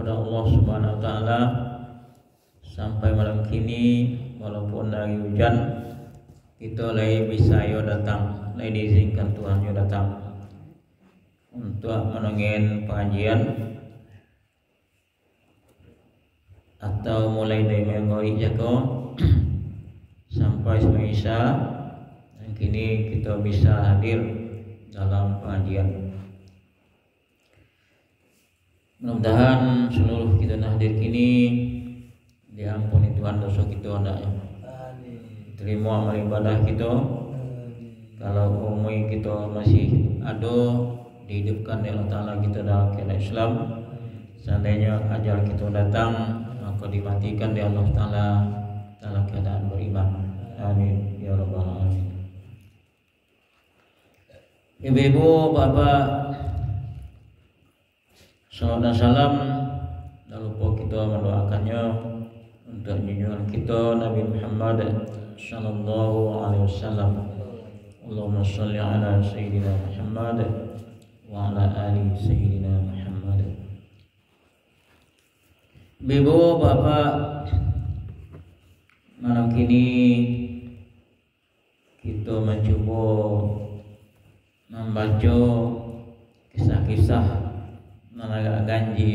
kepada Allah Subhanahu wa taala sampai malam kini walaupun lagi hujan kita lagi bisa yo datang, lagi diizinkan Tuhan yo datang untuk menongen pengajian atau mulai dari mengori jago sampai semua Isya. Dan kini kita bisa hadir dalam pengajian. Mudah-mudahan seluruh kita hadir kini diampuni Tuhan dosa kita hendaknya. Terima amal ibadah kita. Kalau umur kita masih ada dihidupkan oleh Allah Ta'ala kita dalam keadaan Islam. Seandainya ajal kita datang maka dimatikan oleh Allah Ta'ala dalam keadaan beriman. Amin ya rabbal alamin. Ibu-ibu, bapak, salam dan salam. Tak lupa kita mendoakannya untuk junjungan kita Nabi Muhammad sallallahu alaihi wasallam. Allahumma shalli ala sayyidina Muhammad wa ala ali sayyidina Muhammad. Ibu, bapak, malam kini kita mencoba membaca kisah-kisah mengenai ganji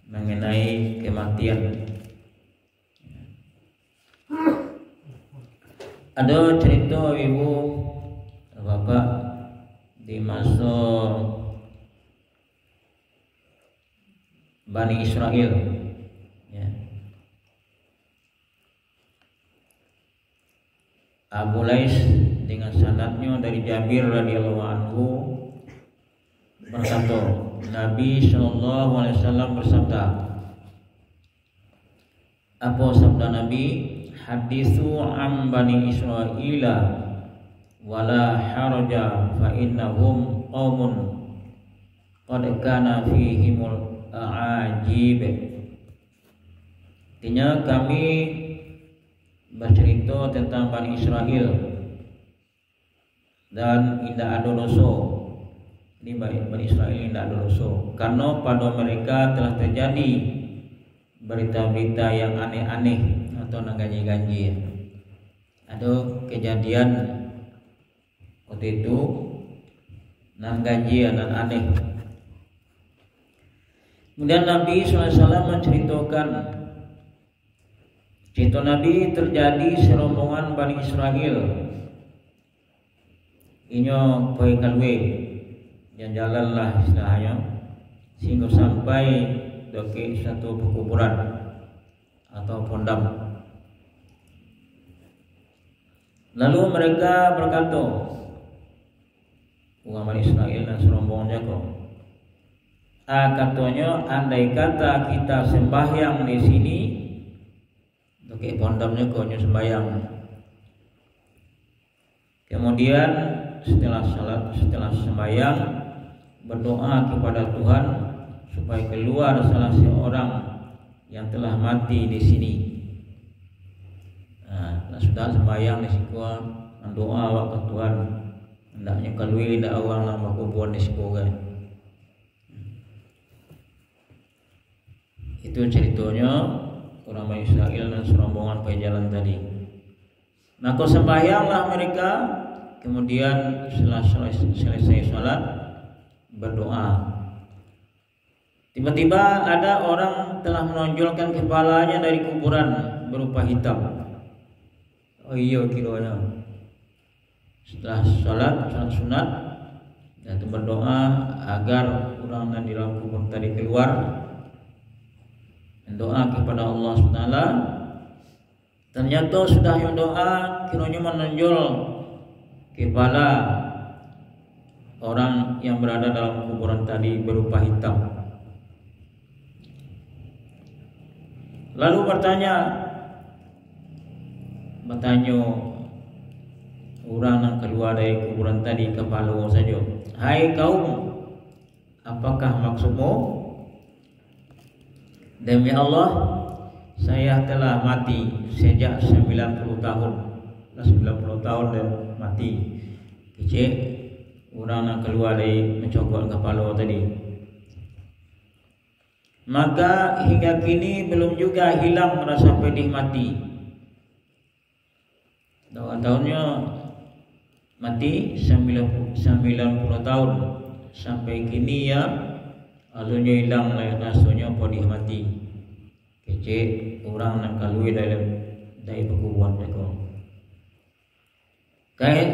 mengenai kematian. Ada cerita ibu bapak di masa Bani Israel, ya. Abu Lais dengan sanadnya dari Jabir radhiyallahu anhu berkata, Nabi sallallahu alaihi wasallam bersabda. Apa sabda Nabi? Hadithu am Bani Israila wala haraja fa innahum qaumun qad kana fihimul a'ajib. Artinya kami bercerita tentang Bani Israel dan tidak ada dosa. Ini Bani Israel tidak ada dosa karena pada mereka telah terjadi berita-berita yang aneh-aneh atau ganji-ganji. Ada kejadian waktu itu nan ganji dan aneh. Kemudian Nabi SAW menceritakan cerita Nabi terjadi serombongan Bani Israel. Inyo koi kalwe yang jalanlah istilahnya sehingga sampai ke satu pekuburan atau pondam. Lalu mereka berkata, umat Bani Israel dan serombongannya kok, katanya andai kata kita sembahyang di sini, oke pondamnya kok sembahyang. Kemudian setelah sembahyang berdoa kepada Tuhan supaya keluar salah seorang yang telah mati di sini. Nah, sudah sembahyang di situ, doa waktu Tuhan hendaknya kalui dak orang nama kuburan di situ kan. Itu ceritanya orang Bani Israel dan serombongan pejalan tadi. Maka sembahyanglah mereka, kemudian setelah selesai sholat berdoa. Tiba-tiba ada orang telah menonjolkan kepalanya dari kuburan berupa hitam. Oh iya kiranya. Setelah sholat sunat dan berdoa agar orang yang di dalam kubur tadi keluar, doa kepada Allah SWT. Ternyata sudah yang doa kiranya menonjol kepala orang yang berada dalam kuburan tadi berupa hitam. Lalu bertanya orang yang keluar dari kuburan tadi kepala saja, hai kaum, apakah maksudmu? Demi Allah, saya telah mati sejak 90 tahun. 90 tahun dan mati. Kecil orang yang keluar dari mencokok kepala tadi. maka hingga kini belum juga hilang rasa pedih mati. Tahunnya mati 90 tahun sampai kini ya alunya hilang rasanya pedih mati. Kece orang nak kalui dari perkuburan mereka.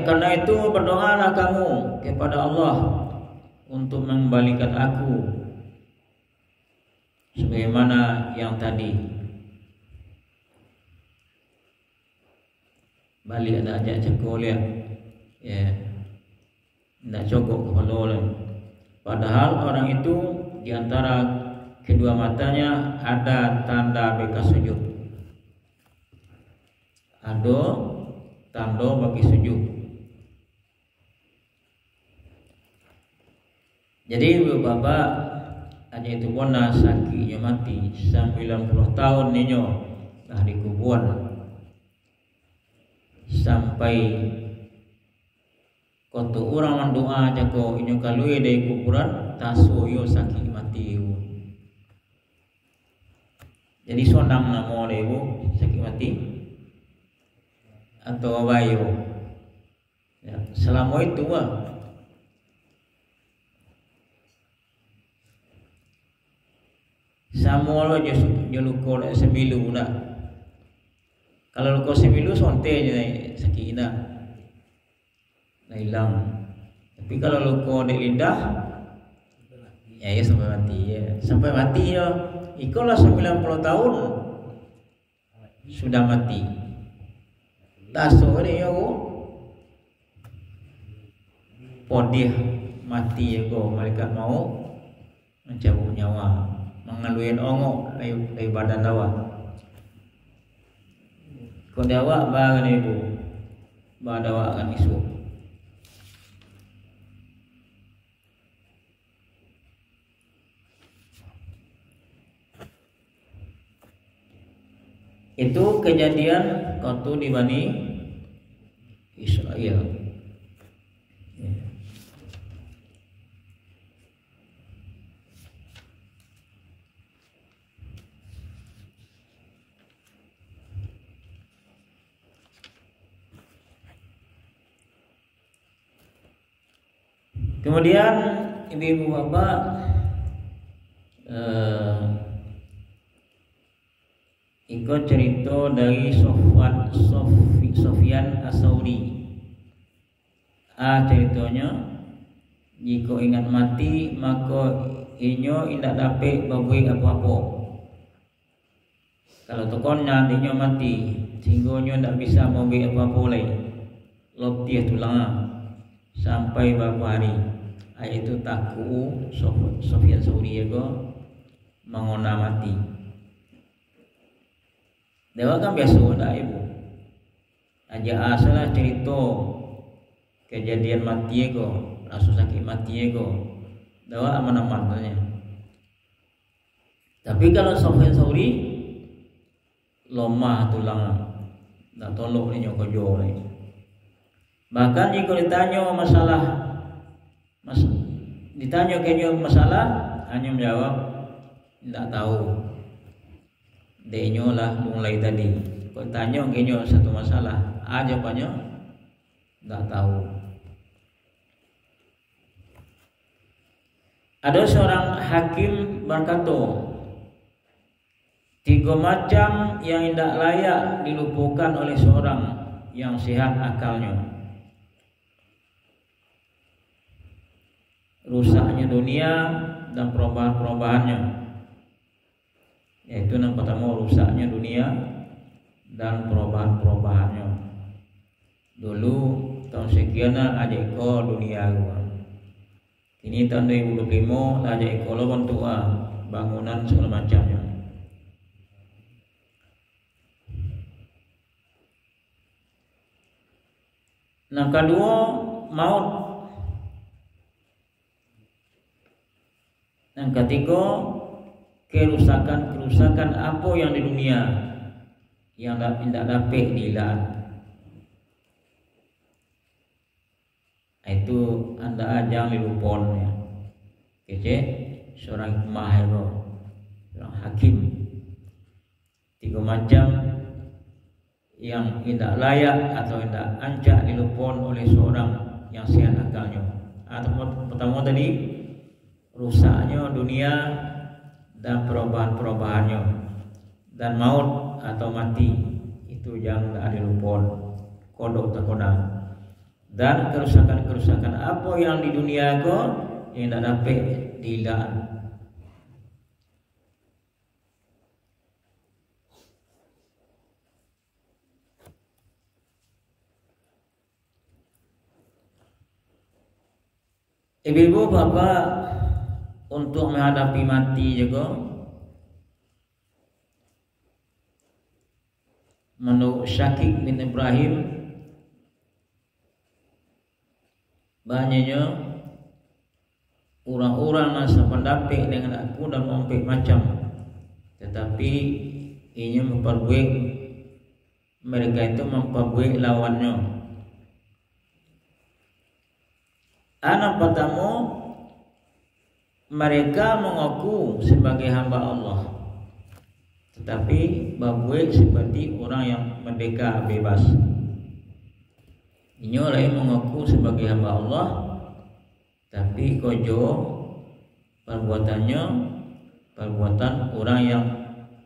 Karena itu berdoalah kamu kepada Allah untuk mengembalikan aku sebagaimana yang tadi. Balik ada ajak cekol ya, tidak cokok kepala orang. Padahal orang itu di antara kedua matanya ada tanda bekas sujud. Ada tanda bagi sujud. Jadi bapak aja itu pun sakinya mati 90 tahun ninyo dah di kuburan sampai kotu orang mendoa jago inyo kalui dari kuburan tasuyo sakit mati ibu. Jadi sonang namo ibu sakit mati atau abayo ya, selama itu Samuel joluko semilu na. Kalau luko semilu sonte aja sakit na hilang. Tapi kalau luko di lidah ya sampai mati ya. Sampai mati ya. Ikolah 90 tahun sudah mati. Taso ni yo podih mati ya go malaikat mau mencabut nyawa. Mengaluin ongok dari badan awak. Kau awak bagan ibu, badan awak akan isu. Itu kejadian waktu di Bani Israel. Kemudian ibu-ibu bapak ikut cerita dari Sofyan As-Sauri. Ceritanya jika ingat mati maka inyo indak dapat babui apa-apa. Kalau tokonnya inyo mati sehingga inyo ndak bisa babui apa-apa lagi. Loptiah tulang sampai berapa hari. Itu taku Sofyan Sauri ego mengona mati. Dewa kan biasa dah ibu. Aja asalah cerita kejadian mati ego, langsung sakit mati ego. Dewa aman-aman tanya. Tapi kalau Sofyan Sauri lomah tulang, tak tolong ni nyokojo ni. Bahkan jika ditanya kayaknya masalah hanya menjawab tidak tahu. Denyo lah mulai tadi. Kau tanya kayaknya satu masalah, jawabannya tidak tahu. Ada seorang hakim berkata, 3 macam yang tidak layak dilupakan oleh seorang yang sehat akalnya. Rusaknya dunia dan perubahan-perubahannya. Yaitu yang pertama rusaknya dunia dan perubahan-perubahannya. Dulu tahun sekian aja eko dunia gua. Ini tahun 2025 aja eko lo bentuk bangunan segala macamnya. Nah, kedua maut. Yang ketiga kerusakan apa yang di dunia yang tidak dapat dilihat. Itu anda ajang dilupon ya. Kece seorang hikmah itu. tiga macam yang tidak layak atau tidak ancak dilupon oleh seorang yang sehat akalnya. Pertama tadi, rusaknya dunia dan perubahan-perubahannya, dan maut atau mati itu yang tidak dilupon, kodok terkona, dan kerusakan-kerusakan apa yang di dunia ko yang tidak dapat dihilangkan. Ibu-ibu bapak, untuk menghadapi mati juga, menurut Syakik bin Ibrahim, banyaknya orang-orang masa pendapat dengan aku dan memperbaik macam, tetapi ini memperbaik mereka itu memperbaik lawannya. Anak pertama, mereka mengaku sebagai hamba Allah, tetapi berbuat seperti orang yang merdeka bebas. Ini orang mengaku sebagai hamba Allah, tapi kojo perbuatannya perbuatan orang yang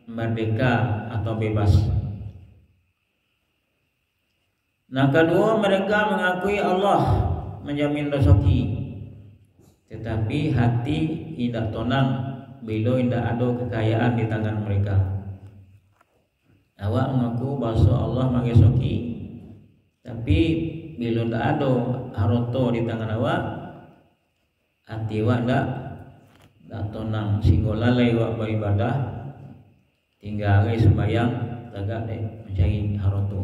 merdeka atau bebas. Nah, kedua, mereka mengakui Allah menjamin rezeki, tetapi hati tidak tenang bila tidak ada kekayaan di tangan mereka. Awak mengaku bahasa Allah bagi rezeki, tapi bila tidak ada harta di tangan awak, hati awak tidak tenang, sehingga lalai awak beribadah, tinggal sembahyang, agak mencari harta.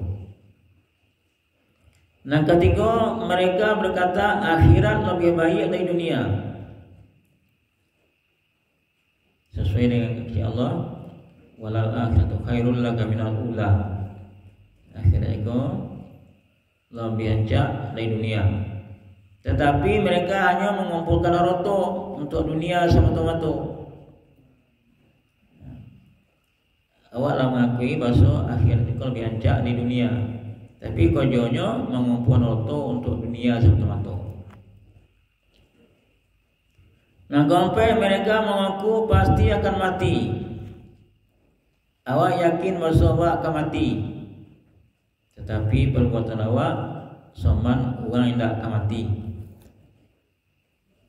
Nah, ketiga, mereka berkata akhirat lebih baik dari dunia, sesuai dengan kata Allah, walal akhiratu khairul laka minal ula. Akhirat itu lebih encak dari dunia, tetapi mereka hanya mengumpulkan harta untuk dunia semata-mata. Awaklah mengakui bahasa akhirat itu lebih encak di dunia, tapi kojonya mengumpulkan harta untuk dunia semata-mata. Nah, sampai mereka mengaku pasti akan mati. Awak yakin bahwa awak akan mati, tetapi perbuatan awak soman orang yang tidak akan mati.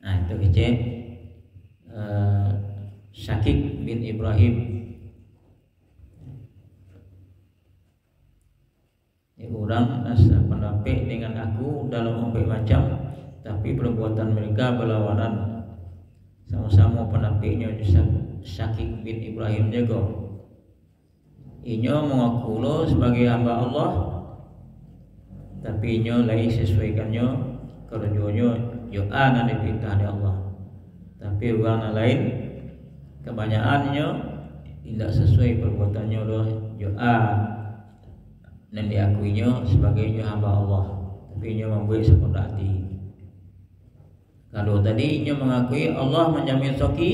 Nah, itu kecil Syakik bin Ibrahim. Orang asal pendapat dengan aku dalam membaik macam, tapi perbuatan mereka berlawanan. Sama-sama pendapatnya Syakik bin Ibrahim juga. Inyo mengaku lo sebagai hamba Allah, tapi inyo lain sesuaikannya kerjanya doa dan diperintah oleh Allah. Tapi orang lain kebanyakannya tidak sesuai perbuatannya lo doa dan diakuinya sebagai hamba Allah, tapi inyo membuat sepenuh hati. Kalau tadi inyo mengakui Allah menjamin rezeki,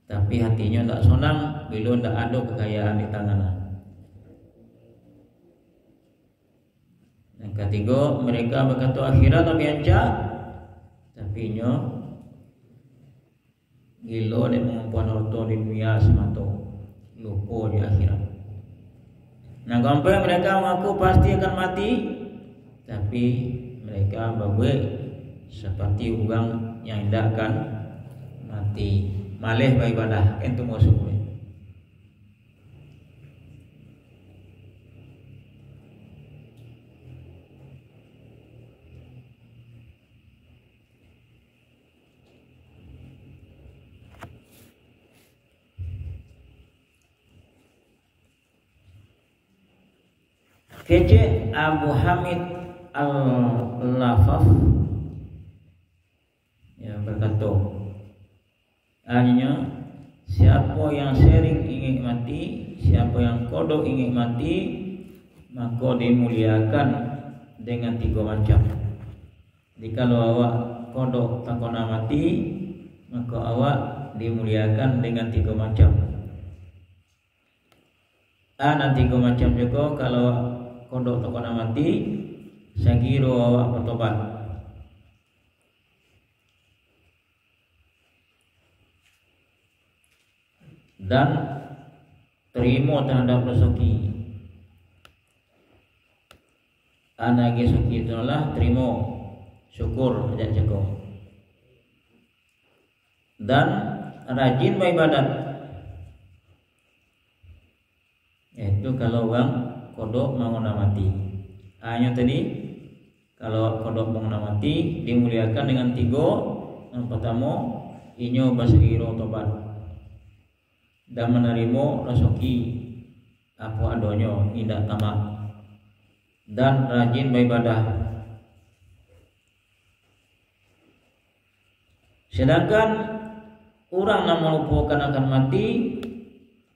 tapi hatinya tidak senang bila tidak ada kekayaan di tangannya. Yang ketiga, mereka berkata akhirat lebih encak, tapi inyo gila dan mengumpulkan harta di dunia semata, lupa di akhirat. Nah, sampai mereka mengaku pasti akan mati, tapi mereka berbuat seperti orang yang tidak akan mati, malah beribadah. Itu maksudnya. Kece Abu Hamid Al-Lafaf yang berkata, artinya siapa yang sering ingin mati, siapa yang kodok ingin mati, maka dimuliakan dengan 3 macam. Jikalau awak kodok tak kena mati, maka awak dimuliakan dengan 3 macam. Nanti go macam juga kalau kodok toko mati sagiro awak bertobat. Dan terima terhadap rezeki. Anak rezeki itu adalah terima, syukur dan jago. Dan rajin beribadat. Itu kalau orang kodok mengenal mati. Hanya tadi kalau kodok mengenal mati dimuliakan dengan 3. Yang pertama, inyo basiro tobat dan menerima rezeki apa adanya, tidak tamak, dan rajin beribadah. Sedangkan orang yang melupakan akan mati,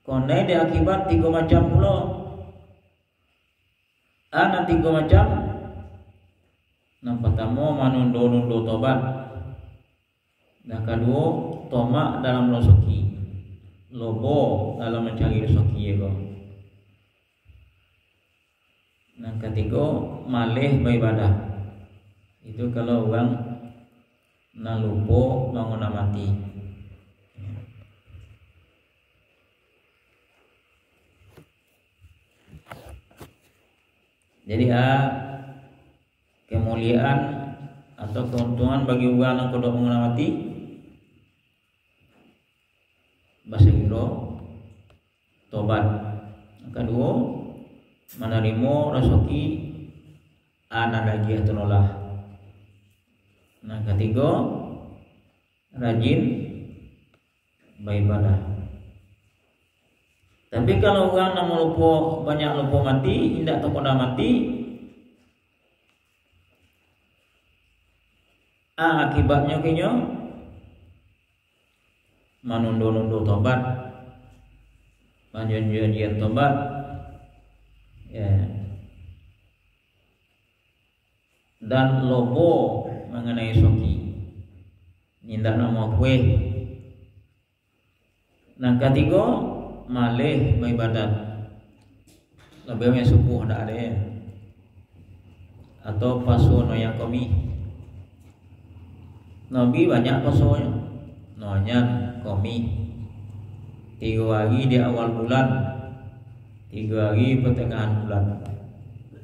konai dia akibat 3 macam pula. Ada 3 macam. Yang pertama, menunda-nunda tobat. Yang kedua, tomak dalam rezeki, lobo dalam mencari rezeki juga. Yang ketiga, malih beribadah. Itu kalau orang nak lupa bangun mati. Jadi kemuliaan atau keuntungan bagi orang yang kodok bangun mati basiro tobat. Yang kedua, menerima rezeki anak lagi atau nolah. Yang ketiga, rajin beribadah. Tapi kalau orang nak lupa, banyak lupa mati, tidak tahu pada mati, akibatnya kayaknya menunda-nunda tobat, janjian tobat, ya, dan lobo mengenai soki, nindak nama kue. Yang ketiga, malih beribadat. Lebih subuh tak ada ya, atau pasu noyang kami. Nabi banyak pasunya, noyang kami 3 hari di awal bulan, 3 hari pertengahan bulan,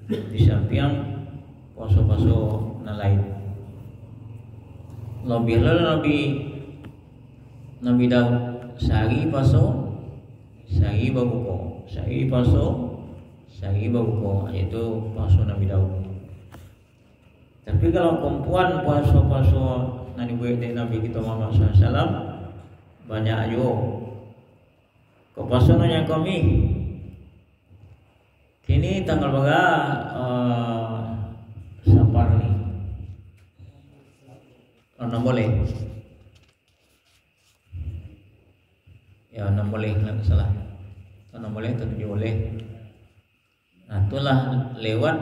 di samping pasu-pasu yang lain. Lebih Nabi Daud sehari pasu, sehari berbuka, sehari pasu, sehari berbuka, yaitu pasu Nabi Daud. Tapi kalau perempuan pasu-pasu yang dibuat dari Nabi kita Muhammad SAW banyak juga. Kepasannya kami kini tanggal berapa Sapar ni? Enam boleh? Ya 6 boleh, tak salah. 6 boleh atau 7 boleh. Nah itulah lewat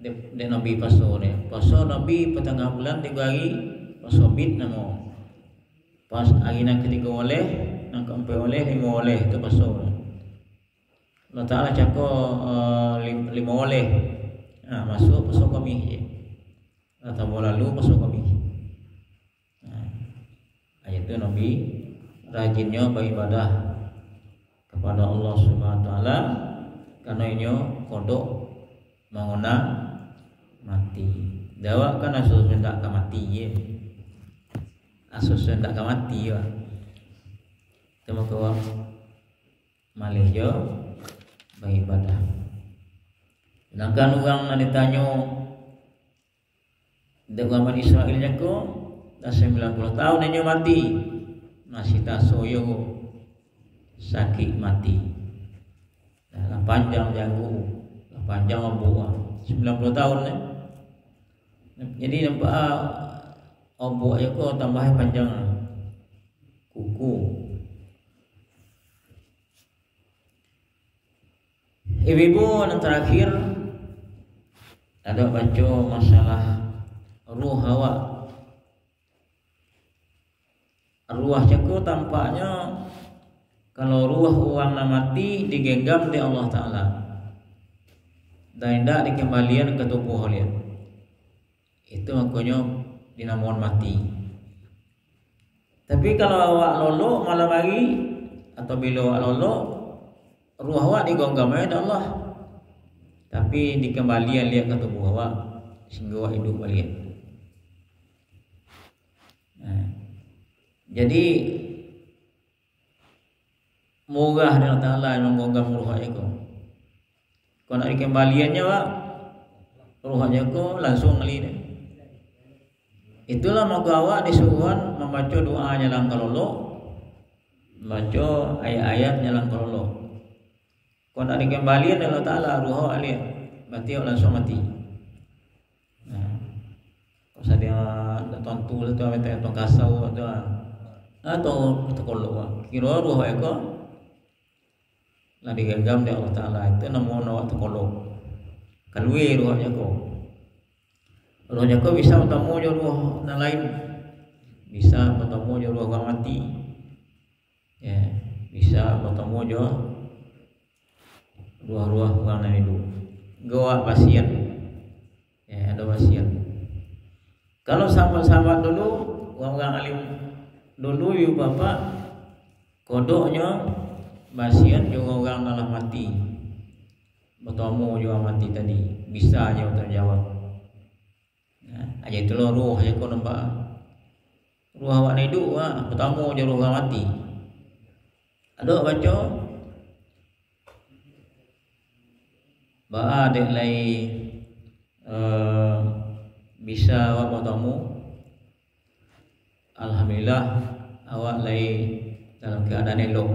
de Nabi paso ni. Paso Nabi pertengah bulan 3 hari, paso bid nama. Pas hari yang ketiga boleh, yang keempat boleh, 5 boleh, itu paso. Allah Ta'ala cakap 5 boleh. Nah, masuk paso kami je. Atau lalu paso kami. Nah, ayat itu Nabi rajinnya beribadah kepada Allah Subhanahu wa taala karena inyo kodok menguna mati. Dawa kan asus hendak ka mati ye. Asus hendak ka mati ya. Temu kawa malih yo beribadah. Sedangkan orang nak ditanya dengan Israel ko dah 90 tahun inyo mati. Masih tak soyo sakit mati. Dah panjang jago, panjang buah 90 tahun ni. Jadi nampak obok aja ko tambah panjang kuku. Ibu-ibu yang terakhir ada baca masalah ruh hawa. Ruah jago tampaknya kalau ruh orang na mati digenggam di Allah Ta'ala dan tidak dikembalian ke tubuh dia, itu makanya dinamakan mati. Tapi kalau awak lolo malam hari atau bila awak lolo, ruh awak digenggam oleh Allah, tapi dikembalian lihat ke tubuh awak sehingga awak hidup balik. Jadi murah Allah Ta'ala yang menggenggam ruh itu. Kalau nak dikembaliannya Pak, ruhnya ko langsung ngali deh. Itulah maka awak disuruhan membaca doa nyalang kalolo, membaca ayat-ayat nyalang kalolo. Kalau nak dikembalian Allah Ta'ala ruh awak lihat, berarti awak langsung mati. Kalau dia ada tontu tu ada tong kasau atau terkolok. Kira ruh itu lah digenggam di Allah Ta'ala, itu namun awak terkolok. Kalui ruhnya ko bisa bertemu je ruh yang lain, bisa bertemu je ruh orang mati, ya, bisa bertemu je ruh-ruh orang yang hidup. Goa pasien, ya ada pasien. Kalau sahabat-sahabat dulu, orang-orang alim dulu ibu bapak kodoknya pasien juga orang dalam mati, bertemu juga mati tadi, bisa aja terjawab. Aja itu loh ruh aja kau nampak ruh awak ni hidup bertemu je ruh orang mati. Ada baca ba dek lai bisa awak bertemu, alhamdulillah awak lai dalam keadaan elok.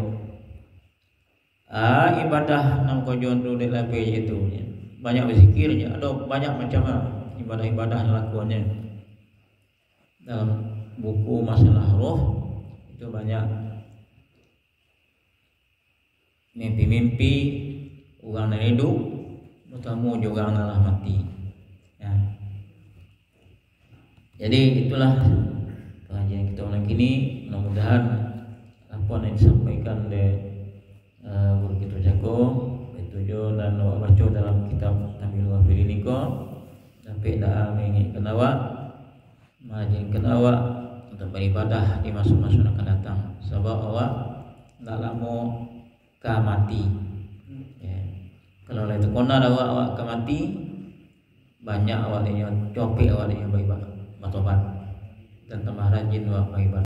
Ibadah nam kojon dulu dek lai itu banyak berzikirnya, ada banyak macam ibadah-ibadah yang lakuannya. Dalam buku masalah roh itu banyak mimpi-mimpi orang yang hidup bertemu juga orang yang mati, ya. Jadi itulah pengajian kita malam ini. Mudah-mudahan apa yang disampaikan oleh guru kita Jago itu dan baca dalam kitab Tamil Wafil ini sampai dah mengingatkan awak, mengajarkan awak untuk beribadah di masa-masa yang akan datang. Sebab awak tak lama akan mati. Ya. Kalau itu kena awak akan mati, banyak awak yang copik awak yang beribadah, bertobat dan tambah rajin awak beribadah.